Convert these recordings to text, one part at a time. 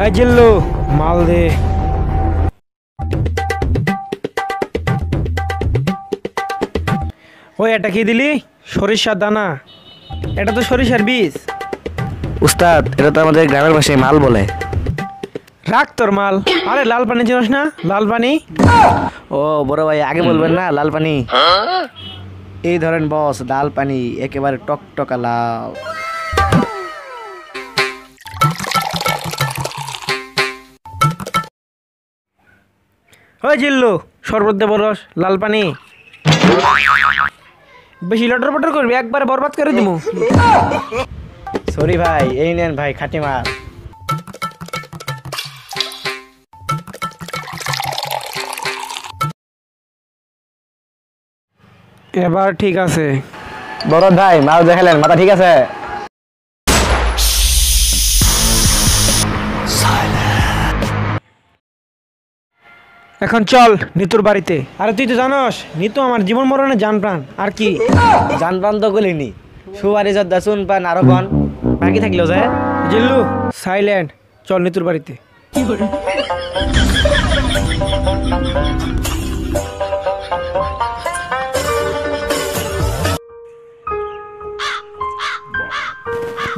এই জিল্লু মাল দে। ওই এটা কি দিলি? সরিষার দানা। এটা তো সরিষার বীজ। উস্তাদ, এটা তো আমাদের গ্রামের ভাষায় মাল বলে। রাখ তোর মাল। আরে লাল পানি চিনিস না? লাল পানি। ও বড় ভাই, আগে বলবেন না লাল পানি। এই ধরেন বস, লাল পানি, একেবারে টকটকা লাল। ওই জিল্লু শরবত দে বরস, লাল পানি। বেশি লটর পটর করবি, একবারে বরবাদ করে দিমু। সরি ভাই, এই নেন ভাই খাঁটি মাল। এবার ঠিক আছে। বড় ভাই মাল দেখালেন, মাথা ঠিক আছে? এখন চল নিতুর বাড়িতে। আরে তুই তো জানোস নিতু আমার জীবন মরণের জান প্রাণ। আর কি জান প্রাণ তো গলিনি, সুবারি যদ্দা শুন পান আরো কন বাকি থাকলেও যায়। জিল্লু সাইলেন্ট, চল নিতুর বাড়িতে।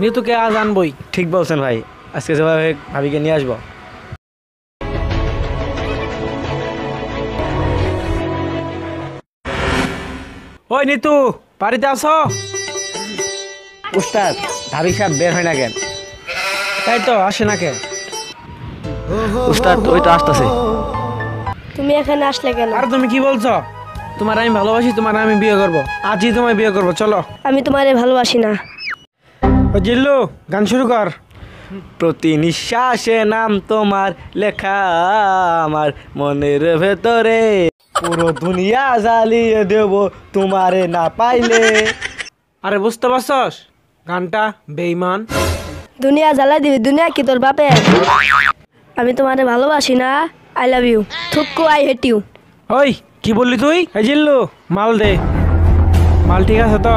নিতুকে আজ আনবই। ঠিক বলছেন ভাই, আজকে যেভাবে ভাবিকে নিয়ে আসবো। ওই নিতু বাড়িতে আসো। উস্তাদ, ভাবি সাহেব বের হয় না কেন? তাই তো আসে না কে? উস্তাদ ওই তো আসতেছে। তুমি এখানে আসলে কেন? আর তুমি কি বলছো? তোমার আমি ভালোবাসি, তোমার আমি বিয়ে করব। আজই তোমায় বিয়ে করব, চলো। আমি তোমারে ভালোবাসি না। ও জিল্লু গান শুরু কর। প্রতি নিঃশ্বাসে নাম তোমার লেখা আমার মনের ভেতরে, পুরো দুনিয়া জ্বালিয়ে দেব তোমারে না পাইলে। আরে বুঝতে পারছস গানটা বেঈমান। দুনিয়া জ্বালা দিবি, দুনিয়া কি তোর বাপে? আমি তোমারে ভালোবাসি না। আই লাভ ইউ, থুক্কু, আই হেট ইউ। ওই কি বললি তুই? এই জিল্লু মাল দে। মাল ঠিক আছে তো?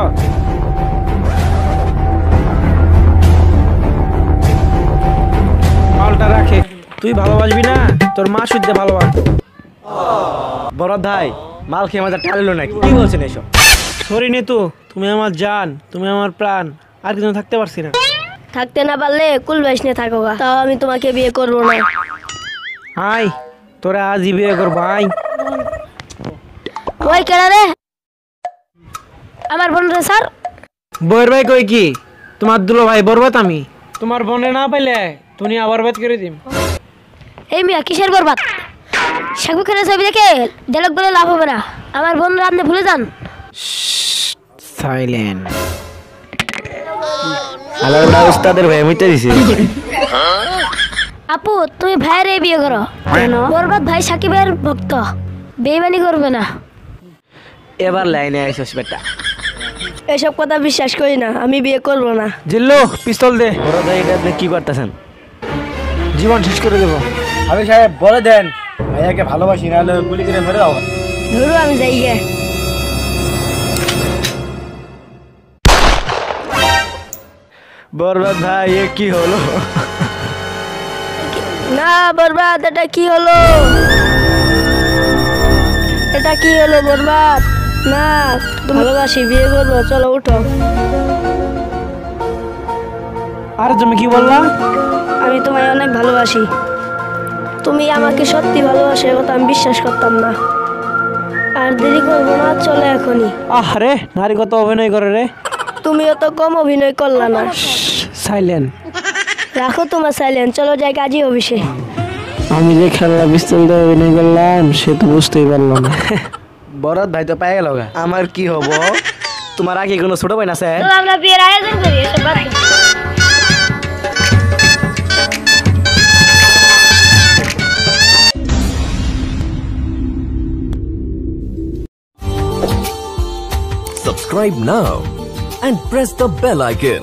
মালটা রাখে। তুই ভালোবাসবি না? তোর মা শুদ্ধে ভালোবাসবো। বড় ভাই মাল খেয়ে আমাদের টানলো নাকি? কি বলছেন এসব? সরি নিতু, তুমি আমার জান, তুমি আমার প্রাণ। আর কিছু থাকতে পারছি না। থাকতে না পারলে কুল বাইস নিয়ে থাকো গা। তাও আমি তোমাকে বিয়ে করবো না। আয় তোরা আজই বিয়ে করবো, আয়। ওই কেডা রে? আমার বোন রে স্যার। বউয়ের ভাই কই কি? তোমার দুলো ভাই বরবাদ আমি। তোমার বোনে না পাইলে তুমি আবার বাদ করে দিম। এই মিয়া কিসের বরবাদ? শাকুখানে ছবি দেখে ডায়লগ বলে লাভ হবে না। আমার বোন রান্না ভুলে যান। সাইলেন্ট। আলাদা উস্তাদের ভাই মিটে দিছে। আপু তুমি ভাইয়ের বিয়ে করো কেন? বরবাদ ভাই সাকিবের ভক্ত, বেইমানি করবে না। এবার লাইনে আইসস বেটা। এসব কথা বিশ্বাস করি না, আমি বিয়ে করবো না। জিল্লু পিস্তল দে। বড় ভাই এটা আপনি কি করতেছেন? জীবন শেষ করে দেবো। ভাবি সাহেব বলে দেন ভাইয়াকে ভালোবাসি, না হলে গুলি করে মেরে দাও। ধরো আমি যাই গে। বরবাদ ভাই এ কি হলো? না বরবাদ, এটা কি হলো? এটা কি হলো বরবাদ? না ভালোবাসি, বিয়ে করবো, চলো উঠো। আর তুমি কি বললা? আমি তোমায় অনেক ভালোবাসি। তুমি আমাকে সত্যি ভালোবাসো, কথা আমি বিশ্বাস করতাম না। আর দেরি করবো না, চলো এখনই। আরে নারী কত অভিনয় করে রে। তুমিও তো কম অভিনয় করলা না। সাইলেন্ট। রাখো তোমার সাইলেন্ট, চলো যাই কাজী অফিসে। আমি যে খেলা পিস্তল দিয়ে অভিনয় করলাম সে তো বুঝতেই পারলো না। বরদ ভাই তো পায়ে গেল গা। আমার কি হবো? তোমার আগে কোনো ছোট ভাই না স্যার? তো আমরা বিয়ের আয়োজন করি, এসব বাদ দাও। Subscribe now and press the bell icon.